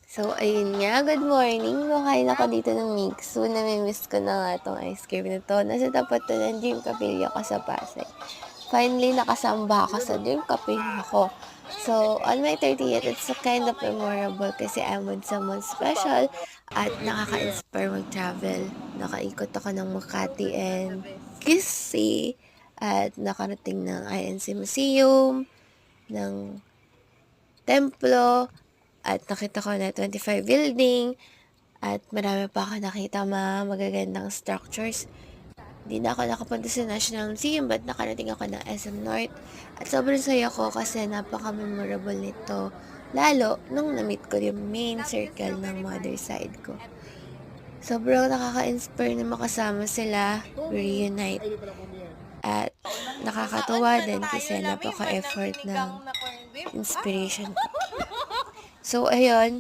So, ayun nga, good morning. Kumakain ako dito ng Mixo. Nami-miss ko na nga 'tong ice cream na 'to. Nasa tapat 'to ng Dream Capilla ko sa Pasay. Finally, nakasamba ako sa Dream Capilla ko. So, on my 30th, it's a kind of memorable kasi I'm with someone special at nakaka-inspire mag-travel. Nakaikot ako ng Makati and Quezon at nakarating ng INC Museum, ng templo, at nakita ko na 25 building, at marami pa ako nakita mga magagandang structures. Hindi na ako nakapunta sa National Museum but nakarating ako ng SM North. At sobrang saya ko kasi napaka-memorable nito. Lalo nung na-meet ko yung main circle ng mother side ko. Sobrang nakaka-inspire na makasama sila, reunite. At nakakatuwa din kasi napaka-effort ng inspiration ko. So, ayun.